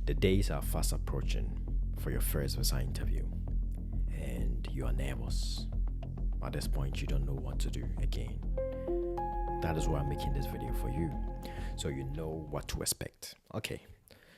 The days are fast approaching for your first visa interview, and you are nervous. At this point, you don't know what to do again. That is why I'm making this video for you, so you know what to expect. Okay,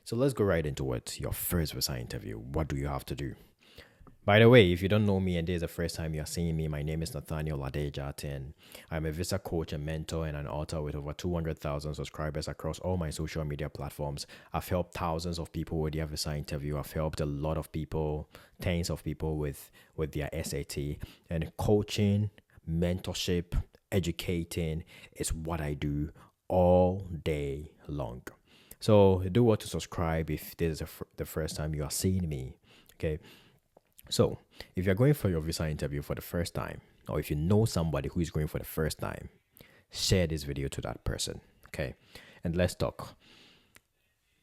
so let's go right into it. Your first visa interview. What do you have to do? By the way, if you don't know me and this is the first time you're seeing me, my name is Nathaniel, and I'm a visa coach and mentor and an author with over 200,000 subscribers across all my social media platforms. I've helped thousands of people with their visa interview. I've helped a lot of people, tens of people with their SAT. And coaching, mentorship, educating is what I do all day long. So do what to subscribe if this is the first time you are seeing me. Okay. So, if you're going for your visa interview for the first time, or if you know somebody who is going for the first time, share this video to that person, okay? And let's talk.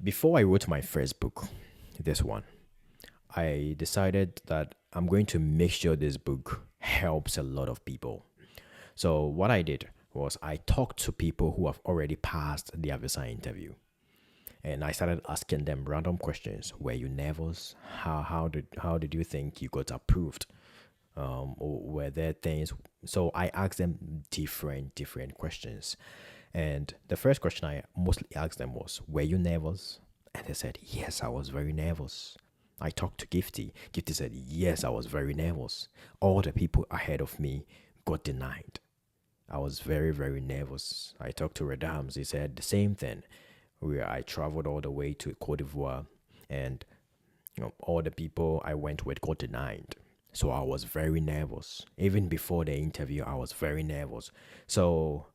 Before I wrote my first book, this one, I decided that I'm going to make sure this book helps a lot of people. So, what I did was I talked to people who have already passed their visa interview. And I started asking them random questions. Were you nervous? How did you think you got approved? Or were there things? So I asked them different questions. And the first question I mostly asked them was, were you nervous? And they said, yes, I was very nervous. I talked to Gifty. Gifty said, yes, I was very nervous. All the people ahead of me got denied. I was very nervous. I talked to Radams. He said the same thing. Where I traveled all the way to Cote d'Ivoire, and all the people I went with got denied. So I was very nervous. Even before the interview, I was very nervous. So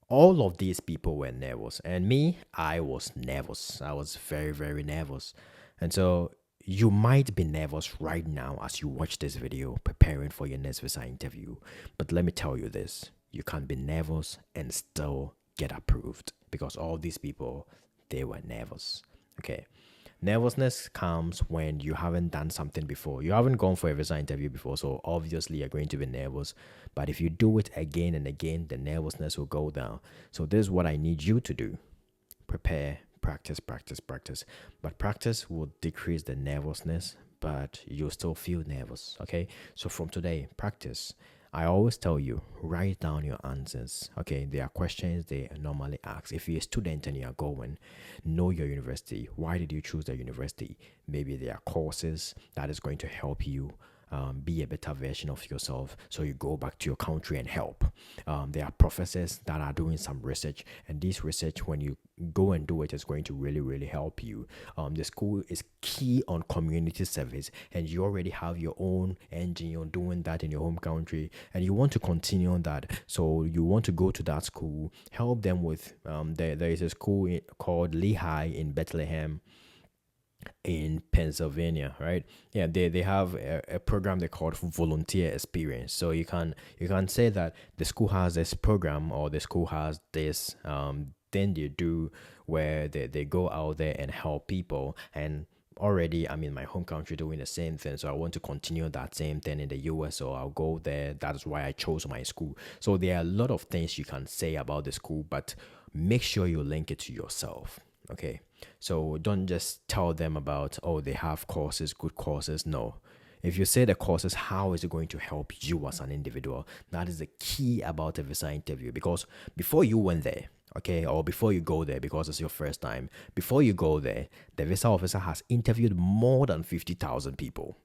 all of these people were nervous, and me, I was nervous. I was very nervous. And so you might be nervous right now as you watch this video preparing for your next visa interview. But let me tell you this, you can be nervous and still get approved, because all these people, they were nervous. Okay, nervousness comes when you haven't done something before. You haven't gone for a visa interview before, so obviously you're going to be nervous. But if you do it again and again, the nervousness will go down. So this is what I need you to do: prepare, practice. But practice will decrease the nervousness, but you'll still feel nervous. Okay, so from today, practice. I always tell you, write down your answers. Okay, there are questions they normally ask. If you're a student and you're going, know your university. Why did you choose the university? Maybe there are courses that is going to help you be a better version of yourself, so you go back to your country and help. There are professors that are doing some research, and this research, when you go and do it, is going to really help you. The school is key on community service, and you already have your own engine on doing that in your home country, and you want to continue on that. So you want to go to that school, help them with there is a school called Lehigh in Bethlehem in Pennsylvania, right? Yeah, they have a program they call volunteer experience. So you can say that the school has this program, or the school has this thing they do where they go out there and help people. And already I'm in my home country doing the same thing, so I want to continue that same thing in the US, so I'll go there. That's why I chose my school. So there are a lot of things you can say about the school, but make sure you link it to yourself. Okay, so don't just tell them about, oh, they have courses, good courses. No, if you say the courses, how is it going to help you as an individual? That is the key about a visa interview, because before you went there, okay, or before you go there, because it's your first time, before you go there, the visa officer has interviewed more than 50,000 people.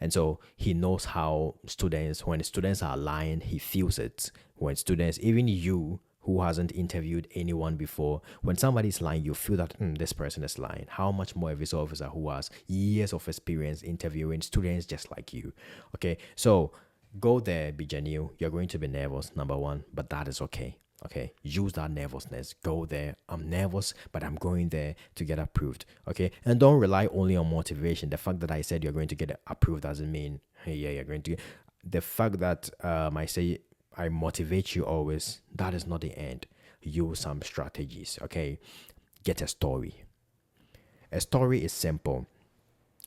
And so he knows how students, when students are lying, he feels it. When students, even you who hasn't interviewed anyone before, when somebody's lying, you feel that this person is lying. How much more a visa officer who has years of experience interviewing students just like you? Okay, so go there, be genuine. You're going to be nervous, number one, but that is okay. Okay, use that nervousness. Go there. I'm nervous, but I'm going there to get approved. Okay, and don't rely only on motivation. The fact that I said you're going to get approved doesn't mean, hey, yeah, you're going to. The fact that I say I motivate you always, that is not the end. Use some strategies. Okay, get a story. A story is simple.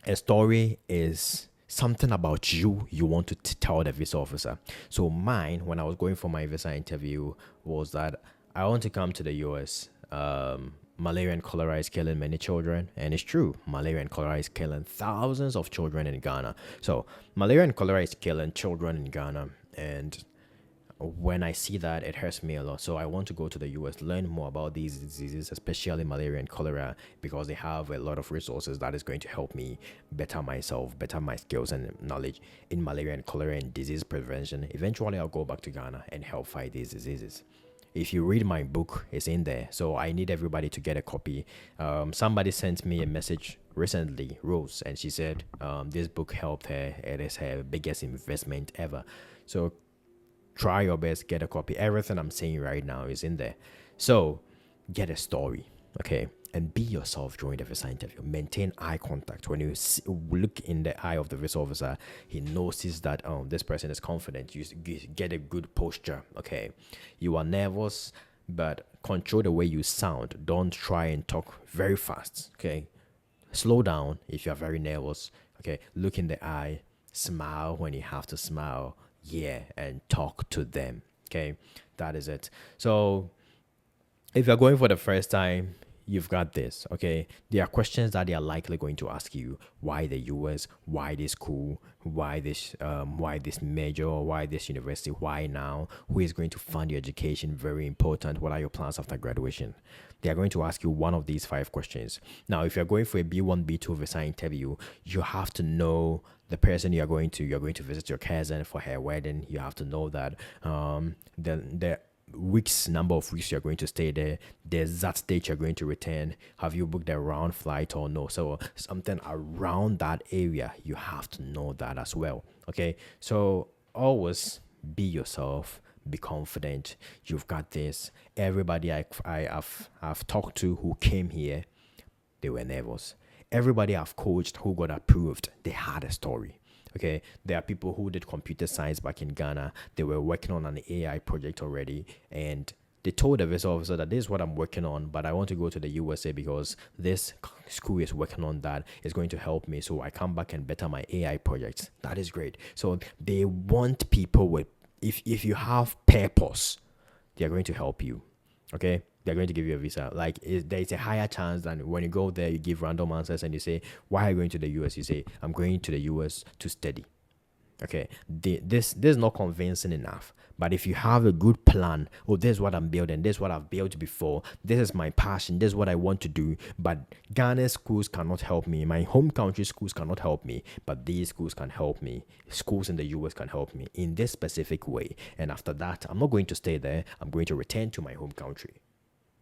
A story is something about you want to tell the visa officer. So mine, when I was going for my visa interview, was that I want to come to the US malaria and cholera is killing many children, and it's true. Malaria and cholera is killing thousands of children in Ghana. So malaria and cholera is killing children in Ghana, and when I see that, it hurts me a lot. So I want to go to the US, learn more about these diseases, especially malaria and cholera, because they have a lot of resources that is going to help me better myself, better my skills and knowledge in malaria and cholera and disease prevention. Eventually, I'll go back to Ghana and help fight these diseases. If you read my book, it's in there. So I need everybody to get a copy. Somebody sent me a message recently, Rose, and she said this book helped her. It is her biggest investment ever. So try your best, get a copy. Everything I'm saying right now is in there. So get a story, okay? And be yourself during the visa interview. Maintain eye contact. When you look in the eye of the visa officer, he notices that this person is confident. You get a good posture, okay? You are nervous, but control the way you sound. Don't try and talk very fast, okay? Slow down if you're very nervous, okay? Look in the eye, smile when you have to smile, and talk to them, okay? That is it. So if you're going for the first time, you've got this, okay? There are questions that they are likely going to ask you. Why the US? Why this school? Why this major? Why this university? Why now? Who is going to fund your education? Very important. What are your plans after graduation? They are going to ask you one of these 5 questions. Now, if you're going for a B1, B2 visa interview, you have to know the person you're going to visit your cousin for her wedding. You have to know that the number of weeks you're going to stay there, the exact date you're going to return. Have you booked a round flight or no? So something around that area, you have to know that as well, okay? So always be yourself, be confident. You've got this. Everybody I've talked to who came here, they were nervous. Everybody I've coached who got approved, they had a story. Okay, there are people who did computer science back in Ghana. They were working on an AI project already, and they told the visa officer that this is what I'm working on, but I want to go to the USA because this school is working on that. It's going to help me, so I come back and better my AI projects. That is great. So they want people with, if you have purpose, they are going to help you. Okay, they're going to give you a visa. Like there's a higher chance than when you go there, you give random answers and you say, why are you going to the US? You say, I'm going to the US to study. Okay, this is not convincing enough. But if you have a good plan, this is what I'm building, this is what I've built before, this is my passion, this is what I want to do, but Ghana's schools cannot help me, my home country schools cannot help me, but these schools can help me, schools in the US can help me in this specific way. And after that, I'm not going to stay there, I'm going to return to my home country.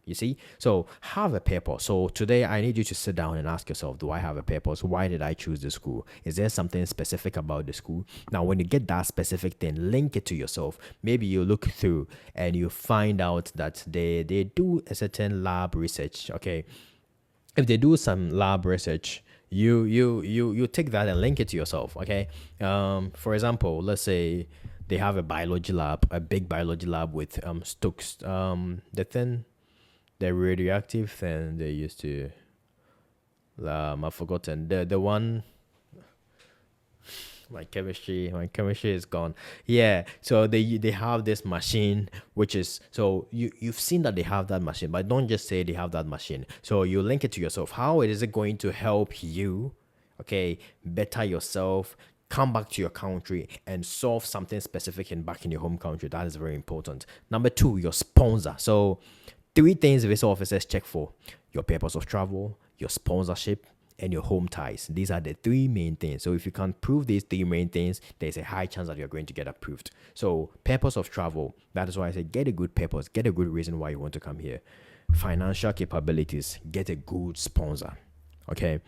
You see? So have a purpose. So today I need you to sit down and ask yourself, do I have a purpose? Why did I choose the school? Is there something specific about the school? Now, when you get that specific thing, link it to yourself. Maybe you look through and you find out that they do a certain lab research. Okay. If they do some lab research, you take that and link it to yourself. Okay. For example, let's say they have a biology lab, a big biology lab with Stokes, the radioactive thing they used to I've forgotten the one. My chemistry is gone. Yeah, so they have this machine, which is, so you've seen that they have that machine, but don't just say they have that machine. So you link it to yourself. How is it going to help you, okay, better yourself, come back to your country and solve something specific back in your home country? That is very important. Number 2, your sponsor. So 3 things visa officers check for: your purpose of travel, your sponsorship, and your home ties. These are the 3 main things. So if you can prove these 3 main things, there's a high chance that you're going to get approved. So purpose of travel, that is why I say get a good purpose, get a good reason why you want to come here. Financial capabilities, get a good sponsor. Okay,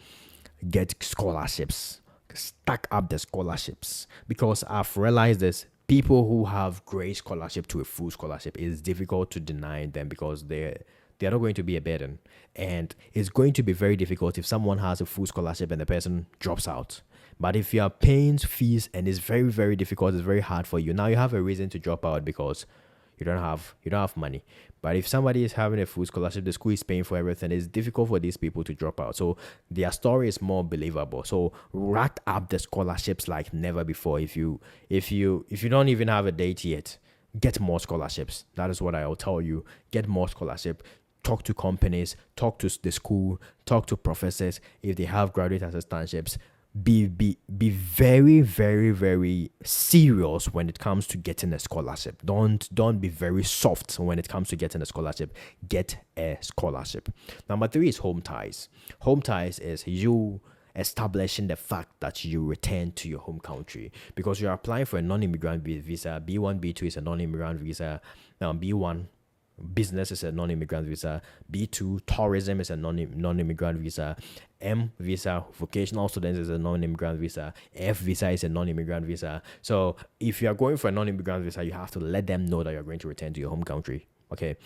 get scholarships, stack up the scholarships, because I've realized this. People who have great scholarship to a full scholarship, it's difficult to deny them because they're not going to be a burden. And it's going to be very difficult if someone has a full scholarship and the person drops out. But if you are paying fees and it's very, very difficult, it's very hard for you, now you have a reason to drop out because you don't have money. But if somebody is having a full scholarship, the school is paying for everything, it's difficult for these people to drop out. So their story is more believable. So rack up the scholarships like never before. If you don't even have a date yet, get more scholarships. That is what I'll tell you. Get more scholarship. talk to companies, talk to the school, talk to professors if they have graduate assistantships. Be very, very, very serious when it comes to getting a scholarship. Don't be very soft when it comes to getting a scholarship. Get a scholarship. Number 3 is home ties. Home ties is you establishing the fact that you return to your home country, because you're applying for a non-immigrant visa. B1, B2 is a non-immigrant visa. B1 business is a non-immigrant visa. B2 tourism is a non-immigrant visa. M visa vocational students is a non-immigrant visa. F visa is a non-immigrant visa. So if you are going for a non-immigrant visa, you have to let them know that you're going to return to your home country. Okay,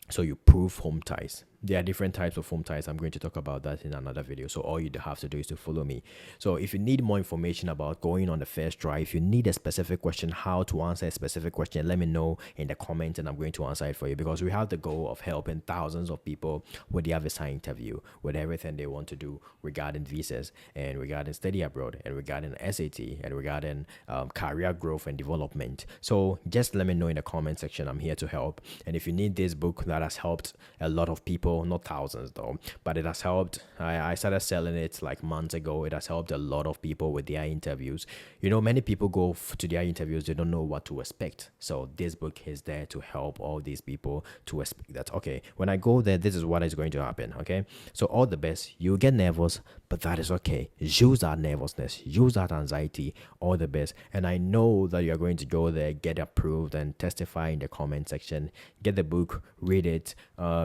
so you prove home ties. There are different types of home ties. I'm going to talk about that in another video. So all you have to do is to follow me. So if you need more information about going on the first try, if you need a specific question, how to answer a specific question, let me know in the comments and I'm going to answer it for you, because we have the goal of helping thousands of people with their visa interview, with everything they want to do regarding visas and regarding study abroad and regarding SAT and regarding career growth and development. So just let me know in the comment section. I'm here to help. And if you need this book that has helped a lot of people, not thousands though, but it has helped. I started selling it like months ago. It has helped a lot of people with their interviews. You know, many people go to their interviews, they don't know what to expect. So this book is there to help all these people to expect that, okay, when I go there, this is what is going to happen. Okay, so all the best. You get nervous, but that is okay. Use that nervousness, use that anxiety. All the best. And I know that you're going to go there, get approved, and testify in the comment section. Get the book, read it.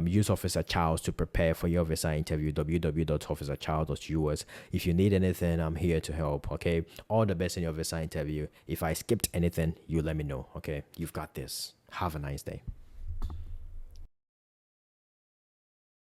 Use Officer Charles to prepare for your visa interview. www.officercharles.us. If you need anything, I'm here to help. Okay, all the best in your visa interview. If I skipped anything, you let me know. Okay, you've got this. Have a nice day.